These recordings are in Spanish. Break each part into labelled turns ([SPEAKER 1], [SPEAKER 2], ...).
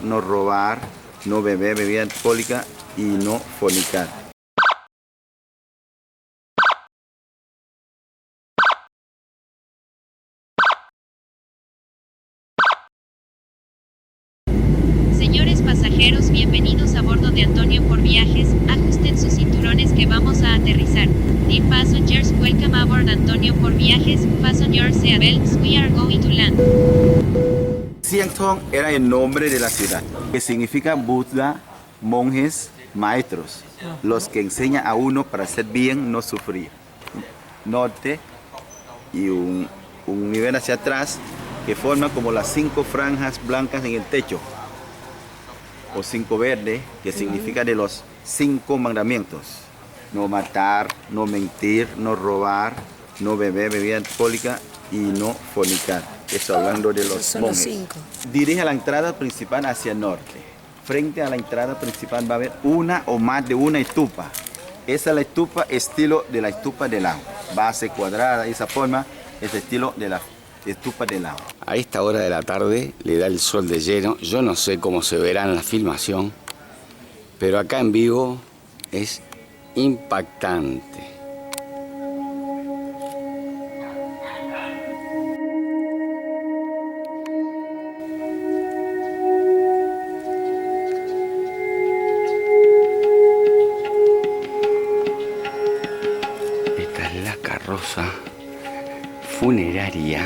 [SPEAKER 1] no robar, no beber bebida alcohólica y no fornicar.
[SPEAKER 2] Señores pasajeros, bienvenidos a bordo de Antonio por Viajes. Ajusten sus cinturones que vamos a aterrizar. Dear passengers, welcome aboard Antonio por Viajes. Fasten your seatbelts, we are going to land.
[SPEAKER 1] Siangtong era el nombre de la ciudad, que significa Buda, monjes, maestros, los que enseñan a uno para hacer bien, no sufrir. Norte y un nivel hacia atrás que forma como las 5 franjas blancas en el techo, o 5 verdes, que significa de los 5 mandamientos: no matar, no mentir, no robar, no beber bebida alcohólica y no fornicar. Eso hablando de los monjes. Dirige a la entrada principal hacia el norte. Frente a la entrada principal va a haber una o más de una estupa. Esa es la estupa, estilo de la estupa de lava. Base cuadrada, esa forma es el estilo de la estupa de lava.
[SPEAKER 3] A esta hora de la tarde le da el sol de lleno. Yo no sé cómo se verá en la filmación, pero acá en vivo es impactante. Esta es la carroza funeraria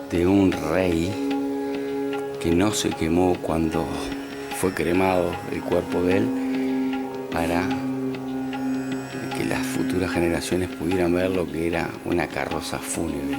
[SPEAKER 3] de un rey que no se quemó cuando fue cremado el cuerpo de él, para que las futuras generaciones pudieran ver lo que era una carroza fúnebre.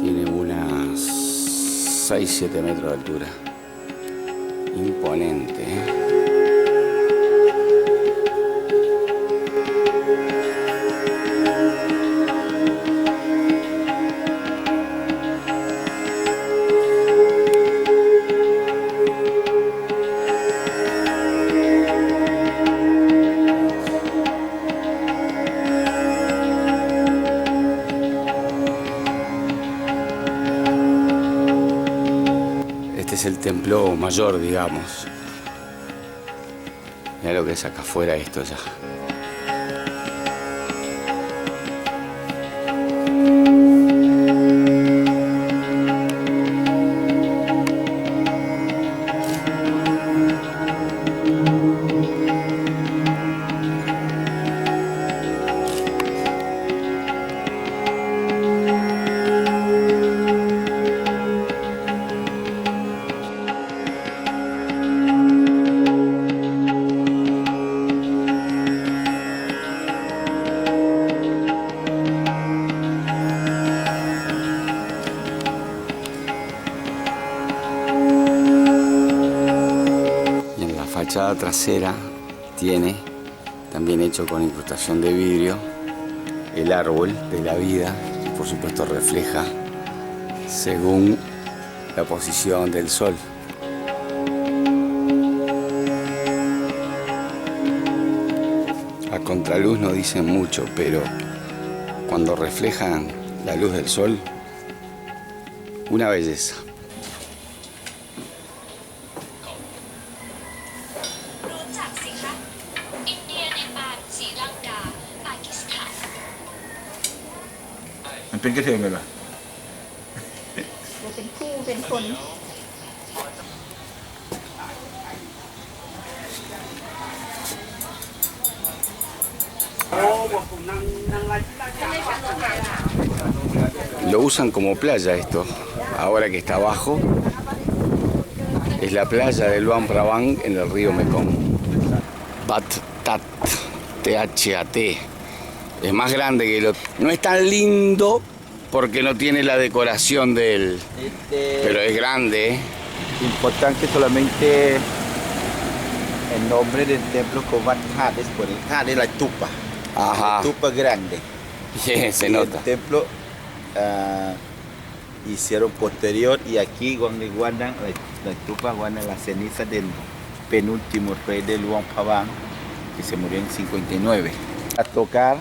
[SPEAKER 3] Tiene unas 6-7 metros de altura. Imponente, ¿eh? Este es el templo mayor, digamos. Mira lo que es acá afuera esto ya. La fachada trasera tiene, también hecho con incrustación de vidrio, el árbol de la vida, que por supuesto refleja según la posición del sol. A contraluz no dicen mucho, pero cuando reflejan la luz del sol, una belleza. Lo usan como playa esto, ahora que está abajo. Es la playa del Luang Prabang en el río Mekong. Pat Tat, T-H-A-T. Es más grande que el otro. No es tan lindo porque no tiene la decoración del... pero es grande, ¿eh?
[SPEAKER 1] Importante solamente el nombre del templo con Tat, es por el Tat de la estupa.
[SPEAKER 3] Ajá.
[SPEAKER 1] La estupa grande.
[SPEAKER 3] Yeah, se nota.
[SPEAKER 1] El templo hicieron posterior, y aquí donde guardan la estupa, guardan las cenizas del penúltimo rey de Luang Prabang, que se murió en 59. A tocar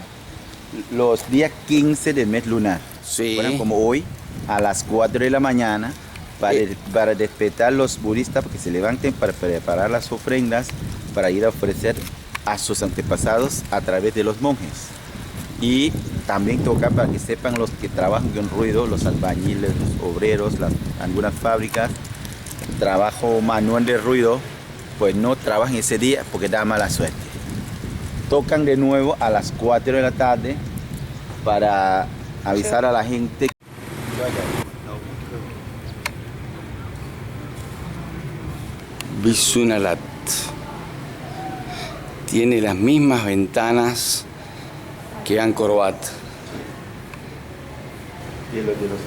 [SPEAKER 1] los días 15 del mes lunar.
[SPEAKER 3] Sí.
[SPEAKER 1] Bueno, como hoy, a las 4 de la mañana, para despertar los budistas porque se levanten para preparar las ofrendas para ir a ofrecer a sus antepasados a través de los monjes. Y también toca para que sepan los que trabajan con ruido, los albañiles, los obreros, algunas fábricas, trabajo manual de ruido, pues no trabajan ese día porque da mala suerte. Tocan de nuevo a las 4 de la tarde para avisar a la gente.
[SPEAKER 3] Visunarat. Tiene las mismas ventanas que Angkor Wat.
[SPEAKER 1] Y los de los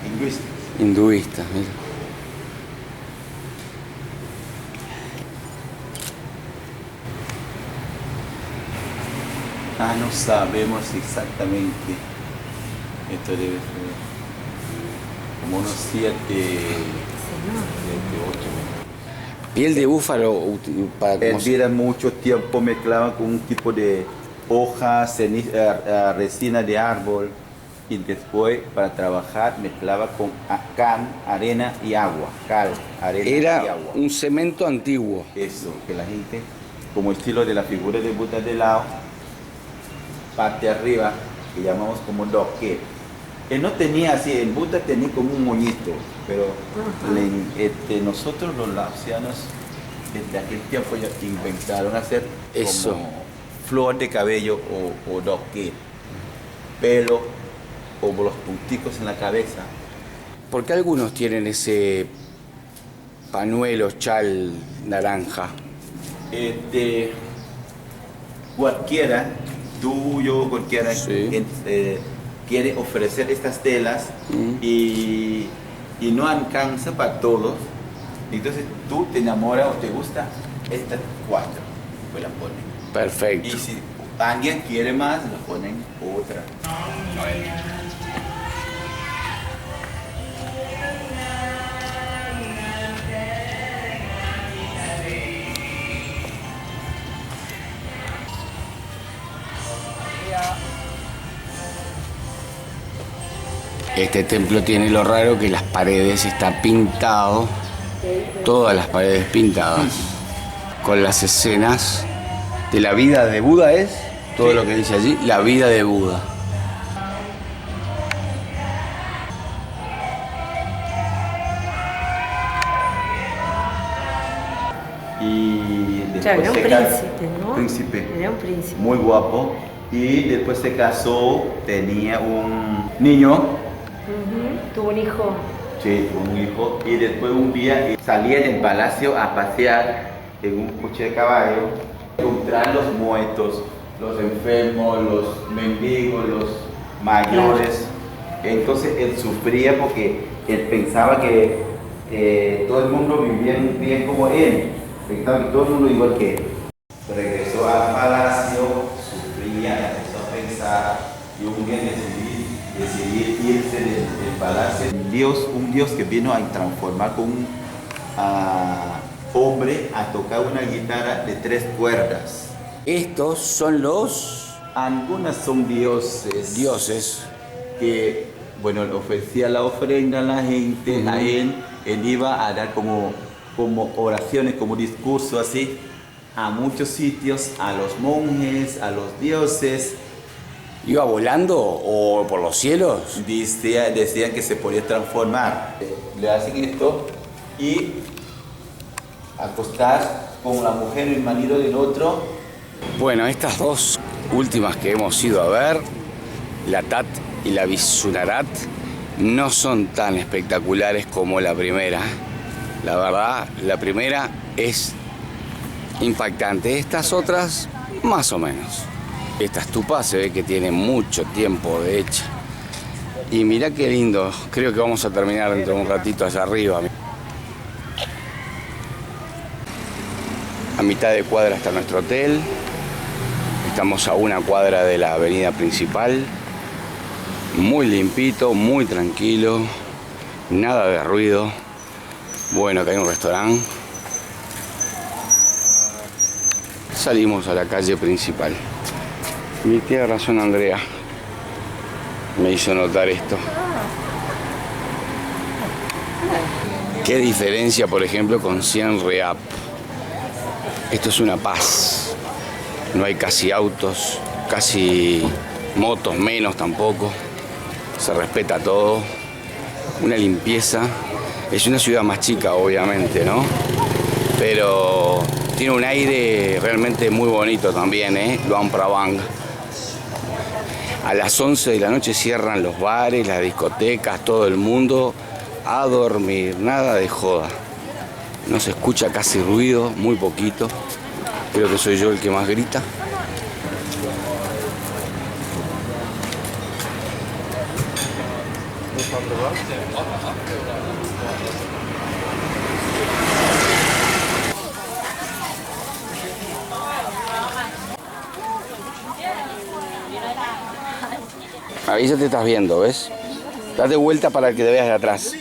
[SPEAKER 1] hinduistas.
[SPEAKER 3] Hinduistas, mira.
[SPEAKER 1] No sabemos exactamente. Esto debe ser como unos 7, 8.
[SPEAKER 3] Piel de búfalo para
[SPEAKER 1] Hervida mucho tiempo mezclaba con un tipo de hojas, resina de árbol y después para trabajar mezclaba con cal, arena y agua. Cal, arena y
[SPEAKER 3] Era
[SPEAKER 1] agua.
[SPEAKER 3] un cemento antiguo.
[SPEAKER 1] Eso, que la gente, como estilo de la figura de Buda de lado, parte arriba, que llamamos como doque. Él no tenía así, el Buda tenía como un moñito, pero nosotros los laosianos desde aquel tiempo ya inventaron hacer
[SPEAKER 3] Eso.
[SPEAKER 1] como flor de cabello o doque, pelo o los punticos en la cabeza.
[SPEAKER 3] ¿Por qué algunos tienen ese pañuelo, chal naranja?
[SPEAKER 1] Cualquiera, tú, yo, cualquiera,
[SPEAKER 3] Sí.
[SPEAKER 1] quiere ofrecer estas telas y no alcanza para todos. Entonces tú te enamoras o te gusta estas 4, pues la ponen.
[SPEAKER 3] Perfecto.
[SPEAKER 1] Y si alguien quiere más, la ponen otra.
[SPEAKER 3] Este templo tiene lo raro que las paredes están pintado, todas las paredes pintadas, con las escenas de la vida de Buda, es todo
[SPEAKER 1] Sí.
[SPEAKER 3] lo que dice allí, la vida de Buda.
[SPEAKER 1] Y
[SPEAKER 4] Claro,
[SPEAKER 1] después
[SPEAKER 4] era un
[SPEAKER 1] se
[SPEAKER 4] príncipe, ¿no?
[SPEAKER 1] Príncipe.
[SPEAKER 4] Era un príncipe.
[SPEAKER 1] Muy guapo. Y después se casó, tenía un niño.
[SPEAKER 4] Ujú. Tuvo un hijo.
[SPEAKER 1] Sí, tuvo un hijo. Y después un día salía del palacio a pasear en un coche de caballo, encontrar los muertos, los enfermos, los mendigos, los mayores. Entonces él sufría porque él pensaba que todo el mundo vivía bien como él. Pensaba que todo el mundo igual que él. Regresó al palacio, sufría, empezó a pensar y un día decidí irse del palacio. Un Dios que vino a transformar con un hombre a tocar una guitarra de 3 cuerdas.
[SPEAKER 3] Estos son los
[SPEAKER 1] Algunas son
[SPEAKER 3] dioses.
[SPEAKER 1] que, bueno, le ofrecía la ofrenda a la gente, a él iba a dar como oraciones, como discurso así, a muchos sitios, a los monjes, a los dioses.
[SPEAKER 3] ¿Iba volando o por los cielos?
[SPEAKER 1] Decían que se podía transformar. Le hacen esto y acostar con la mujer y el marido del otro.
[SPEAKER 3] Bueno, estas dos últimas que hemos ido a ver, la Tat y la Visunarat, no son tan espectaculares como la primera. La verdad, la primera es impactante. Estas otras, más o menos. Esta estupa se ve que tiene mucho tiempo de hecha. Y mirá qué lindo. Creo que vamos a terminar dentro de un ratito allá arriba. A mitad de cuadra está nuestro hotel. Estamos a 1 cuadra de la avenida principal. Muy limpito, muy tranquilo. Nada de ruido. Bueno, acá hay un restaurante. Salimos a la calle principal. Y tiene razón Andrea. Me hizo notar esto. Qué diferencia, por ejemplo, con Siem Reap. Esto es una paz. No hay casi autos, casi motos, menos tampoco. Se respeta todo. Una limpieza. Es una ciudad más chica, obviamente, ¿no? Pero tiene un aire realmente muy bonito también, ¿eh? Luang Prabang. A las 11 de la noche cierran los bares, las discotecas, todo el mundo a dormir, nada de joda. No se escucha casi ruido, muy poquito. Creo que soy yo el que más grita. Ahí ya te estás viendo, ¿ves? Date vuelta para que te veas de atrás.